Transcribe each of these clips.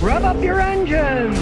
Rev up your engines!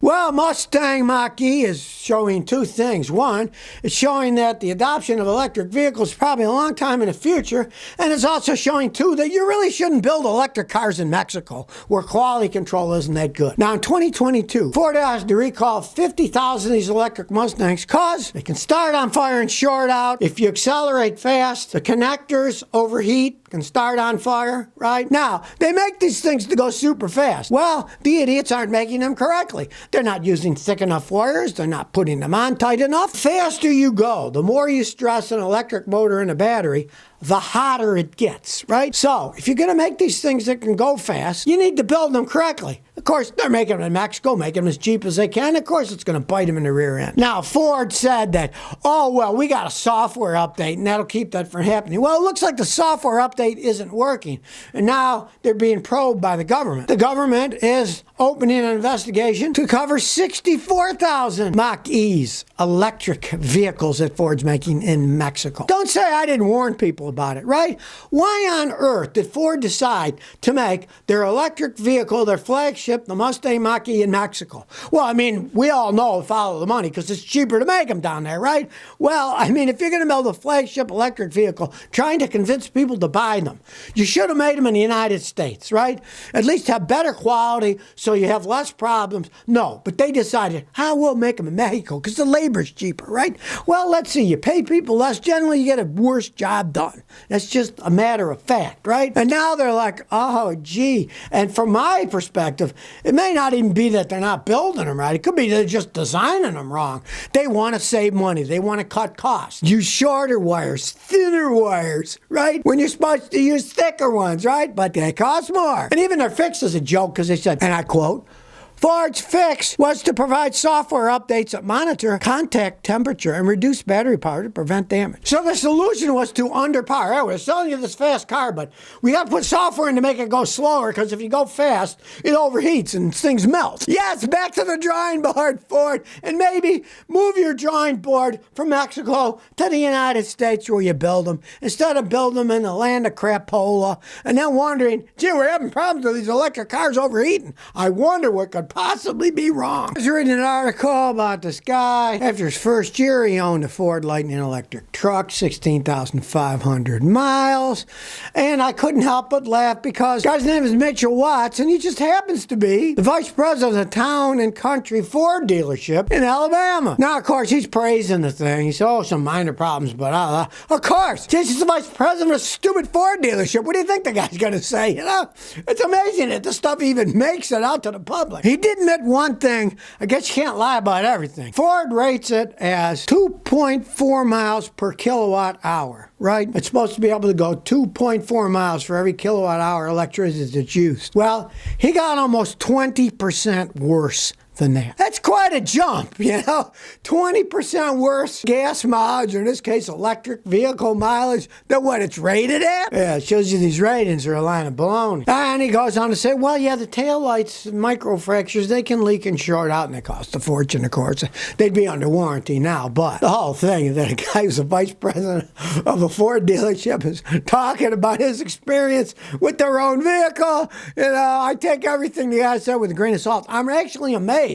Well, Mustang Mach-E is showing two things. One, it's showing that the adoption of electric vehicles is probably a long time in the future, and it's also showing, too, that you really shouldn't build electric cars in Mexico, where quality control isn't that good. Now, in 2022, Ford has to recall 50,000 of these electric Mustangs because they can start on fire and short out. If you accelerate fast, the connectors overheat, can start on fire, right? Now, they make these things to go super fast. Well, the idiots aren't making them correctly. They're not using thick enough wires. They're not putting them on tight enough. The faster you go, the more you stress an electric motor and a battery, the hotter it gets, right? So, if you're going to make these things that can go fast, you need to build them correctly. Of course, they're making them in Mexico, making them as cheap as they can. Of course, it's going to bite them in the rear end. Now, Ford said that, oh, well, we got a software update, and that'll keep that from happening. Well, it looks like the software update isn't working, and now they're being probed by the government. The government is opening an investigation to cover 64,000 Mach-E's, electric vehicles that Ford's making in Mexico. Don't say I didn't warn people about it, right? Why on earth did Ford decide to make their electric vehicle, their flagship, the Mustang Mach-E, in Mexico? Well, I mean, we all know follow the money because it's cheaper to make them down there, right? Well, I mean, if you're going to build a flagship electric vehicle, trying to convince people to buy them, you should have made them in the United States, right? At least have better quality so you have less problems. No, but they decided, we'll make them in Mexico because the labor's cheaper, right? Well, let's see, you pay people less, generally you get a worse job done. That's just a matter of fact, right? And now they're like, oh, gee. And from my perspective, it may not even be that they're not building them right. It could be they're just designing them wrong. They want to save money. They want to cut costs. Use shorter wires, thinner wires, right? When you're supposed to use thicker ones, right? But they cost more. And even their fix is a joke because they said, and I quote, Ford's fix was to provide software updates that monitor contact temperature and reduce battery power to prevent damage. So the solution was to underpower. Hey, we're selling you this fast car, but we got to put software in to make it go slower because if you go fast, it overheats and things melt. Yes, back to the drawing board, Ford, and maybe move your drawing board from Mexico to the United States where you build them instead of building them in the land of crapola and then wondering, gee, we're having problems with these electric cars overheating. I wonder what could possibly be wrong. I was reading an article about this guy. After his first year, he owned a Ford Lightning electric truck, 16,500 miles. And I couldn't help but laugh because the guy's name is Mitchell Watts, and he just happens to be the vice president of the town and country Ford dealership in Alabama. Now, of course, he's praising the thing. He said, oh, some minor problems, but of course, since he's the vice president of a stupid Ford dealership, what do you think the guy's going to say? You know, it's amazing that this stuff even makes it out to the public. He did admit one thing. I guess you can't lie about everything. Ford rates it as 2.4 miles per kilowatt hour, right? It's supposed to be able to go 2.4 miles for every kilowatt hour electricity that's used. Well, he got almost 20% worse than that. That's quite a jump, you know? 20% worse gas mileage, or in this case, electric vehicle mileage, than what it's rated at? Yeah, it shows you these ratings are a line of baloney. And he goes on to say, well, yeah, the taillights, microfractures, they can leak and short out, and they cost a fortune, of course. They'd be under warranty now, but the whole thing that a guy who's a vice president of a Ford dealership is talking about his experience with their own vehicle, you know, I take everything the guy said with a grain of salt. I'm actually amazed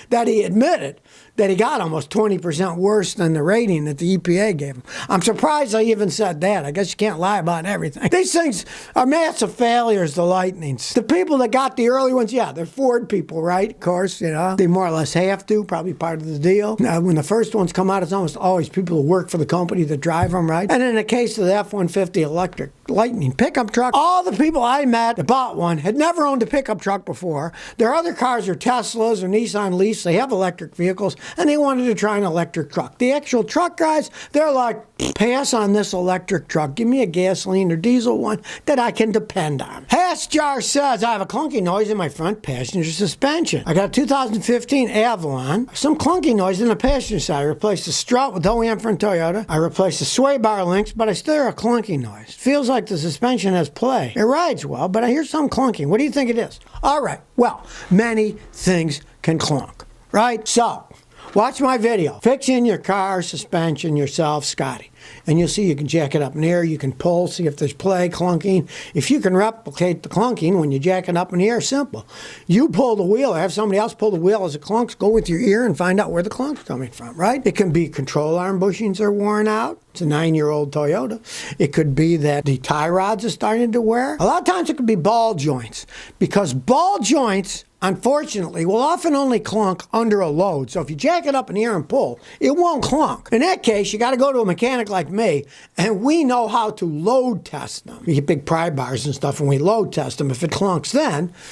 that he admitted that he got almost 20% worse than the rating that the EPA gave him. I'm surprised I even said that. I guess you can't lie about everything. These things are massive failures, the Lightnings. The people that got the early ones, yeah, they're Ford people, right? Of course, you know, they more or less have to, probably part of the deal. Now, when the first ones come out, it's almost always people who work for the company that drive them, right? And in the case of the F-150 electric Lightning pickup truck, all the people I met that bought one had never owned a pickup truck before. Their other cars are Teslas or Nissan Leafs. They have electric vehicles, and they wanted to try an electric truck. The actual truck guys, they're like, pass on this electric truck. Give me a gasoline or diesel one that I can depend on. Hassjar says, I have a clunky noise in my front passenger suspension. I got a 2015 Avalon. Some clunky noise in the passenger side. I replaced the strut with OEM from Toyota. I replaced the sway bar links, but I still hear a clunky noise. Feels like the suspension has play. It rides well, but I hear some clunking. What do you think it is? All right, well, many things can clunk, right? So, Watch my video. Fixing your car suspension yourself, Scotty. And you'll see you can jack it up in the air, you can pull, see if there's play, clunking. If you can replicate the clunking when you jack it up in the air, simple. You pull the wheel, or have somebody else pull the wheel as it clunks, go with your ear and find out where the clunk's coming from, right? It can be control arm bushings are worn out. It's a 9-year-old Toyota. It could be that the tie rods are starting to wear. A lot of times it could be ball joints, because ball joints, unfortunately, will often only clunk under a load. So if you jack it up in the air and pull, it won't clunk. In that case, you got to go to a mechanic like me, and we know how to load test them. We get big pry bars and stuff, and we load test them. If it clunks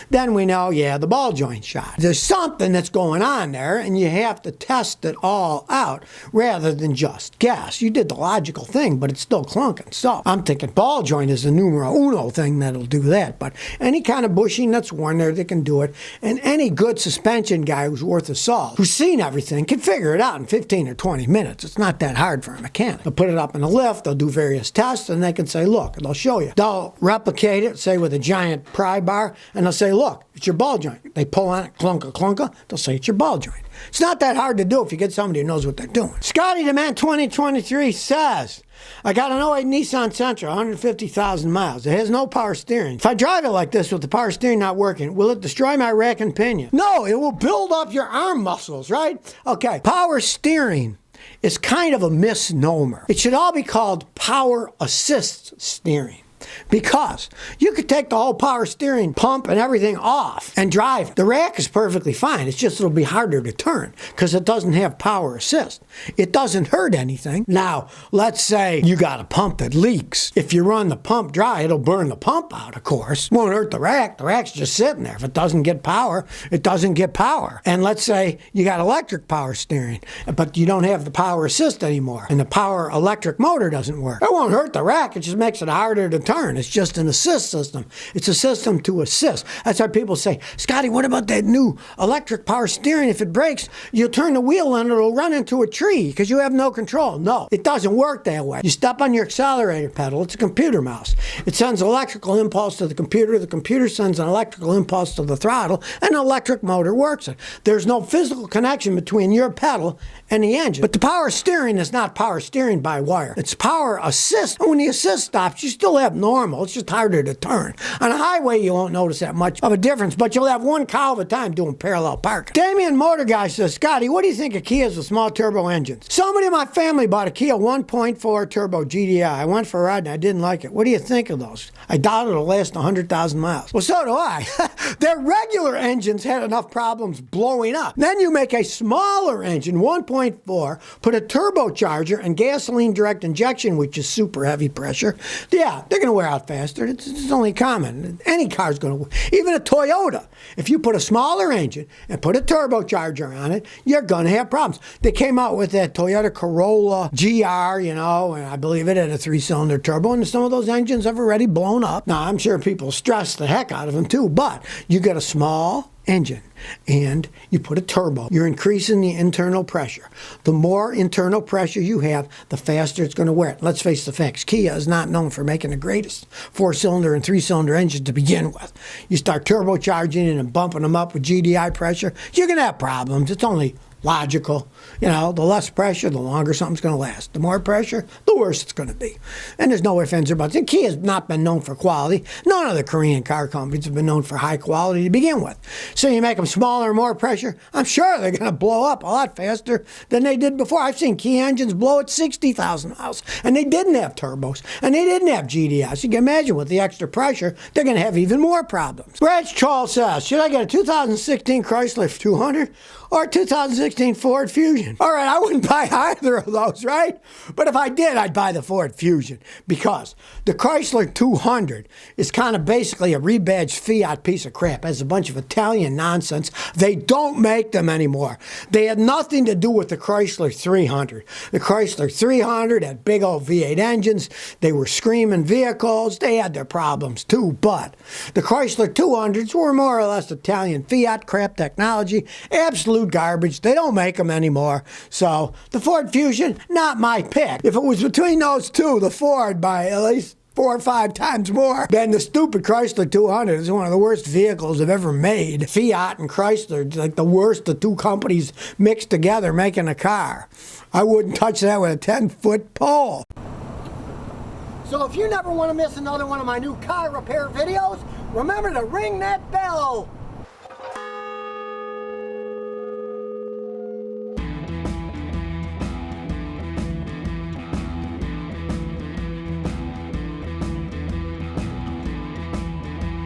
then we know, yeah, the ball joint shot. There's something that's going on there, and you have to test it all out rather than just guess. You did the logical thing, but it's still clunking. So I'm thinking ball joint is the numero uno thing that'll do that. But any kind of bushing that's worn there, they can do it. And any good suspension guy who's worth a salt, who's seen everything, can figure it out in 15 or 20 minutes. It's not that hard for a mechanic. They'll put it up in a lift, they'll do various tests, and they can say, look, and they'll show you. They'll replicate it, say with a giant pry bar, and they'll say, look, it's your ball joint. They pull on it, clunka, clunka, they'll say it's your ball joint. It's not that hard to do if you get somebody who knows what they're doing. Scotty the Man 2023 says, I got an '08 Nissan Sentra, 150,000 miles. It has no power steering. If I drive it like this with the power steering not working, will it destroy my rack and pinion? No, it will build up your arm muscles, right? Okay, power steering is kind of a misnomer. It should all be called power assist steering. Because you could take the whole power steering pump and everything off and drive. The rack is perfectly fine. It's just it'll be harder to turn because it doesn't have power assist. It doesn't hurt anything. Now, let's say you got a pump that leaks. If you run the pump dry, it'll burn the pump out, of course. Won't hurt the rack. The rack's just sitting there. If it doesn't get power, it doesn't get power. And let's say you got electric power steering, but you don't have the power assist anymore, and the power electric motor doesn't work. It won't hurt the rack. It just makes it harder to turn. It's just an assist system. It's a system to assist. That's why people say, Scotty, what about that new electric power steering? If it breaks, you'll turn the wheel and it'll run into a tree because you have no control. No, it doesn't work that way. You step on your accelerator pedal. It's a computer mouse. It sends electrical impulse to the computer sends an electrical impulse to the throttle, and an electric motor works it. There's no physical connection between your pedal and the engine. But the power steering is not power steering by wire. It's power assist. And when the assist stops, you still have normal. It's just harder to turn. On a highway, you won't notice that much of a difference, but you'll have one cow at a time doing parallel parking. Damien Motor Guy says, Scotty, what do you think of Kias with small turbo engines? Somebody in my family bought a Kia 1.4 turbo GDI. I went for a ride and I didn't like it. What do you think of those? I doubt it'll last 100,000 miles. Well, so do I. Their regular engines had enough problems blowing up. Then you make a smaller engine, 1.4, put a turbocharger and gasoline direct injection, which is super heavy pressure. Yeah, they're going to wear out faster. It's only common. Any car's going to, even a Toyota. If you put a smaller engine and put a turbocharger on it, you're going to have problems. They came out with that Toyota Corolla GR, and I believe it had a 3-cylinder turbo, and some of those engines have already blown up. Now, I'm sure people stress the heck out of them too, but you get a small engine and you put a turbo, you're increasing the internal pressure. The more internal pressure you have, the faster it's going to wear it. Let's face the facts. Kia is not known for making the greatest 4-cylinder and 3-cylinder engines to begin with. You start turbocharging it and bumping them up with GDI pressure, you're going to have problems. It's only logical. The less pressure, the longer something's going to last. The more pressure, the worse it's going to be. And there's no ifs, ands, or buts. And Kia has not been known for quality. None of the Korean car companies have been known for high quality to begin with. So you make them smaller, more pressure, I'm sure they're going to blow up a lot faster than they did before. I've seen Kia engines blow at 60,000 miles, and they didn't have turbos, and they didn't have GDIs. You can imagine with the extra pressure, they're going to have even more problems. Brad Troll says, should I get a 2016 Chrysler 200 or 2016 Ford Fusion? All right, I wouldn't buy either of those, right? But if I did, I'd buy the Ford Fusion, because the Chrysler 200 is kind of basically a rebadged Fiat piece of crap. It has a bunch of Italian nonsense. They don't make them anymore. They had nothing to do with the Chrysler 300. The Chrysler 300 had big old V8 engines. They were screaming vehicles. They had their problems too, but the Chrysler 200s were more or less Italian Fiat crap technology. Absolute garbage. They don't make them anymore. So the Ford Fusion, not my pick. If it was between those two, the Ford by at least 4 or 5 times more than the stupid Chrysler 200. It's one of the worst vehicles I've ever made. Fiat and Chrysler, like the worst of two companies mixed together making a car. I wouldn't touch that with a 10-foot pole. So if you never want to miss another one of my new car repair videos, remember to ring that bell.